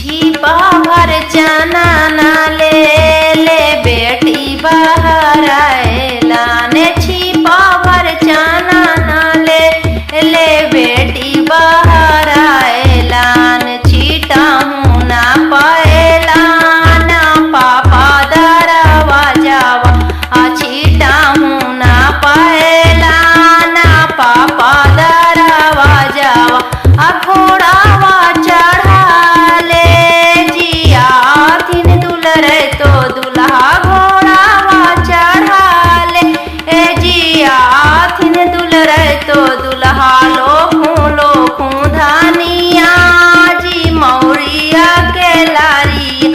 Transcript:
छिपा भर चना ना ले बेटी बाहर आएला ने छिपा भर चना ना ले बेटी बाहर आएला न छीटा हूँ ना पाएला ना पापा दरवाजावा छीटा हूँ ना पाएला ना पापा दरवाजावा घोड़ावा चढ़ा ले जिया थिन दुलरे तो दुल्हा घोड़ावा चढ़ा ले जिया थिन दुलरे तो दुल्हा लोखूं धानिया जी मौरिया के लारी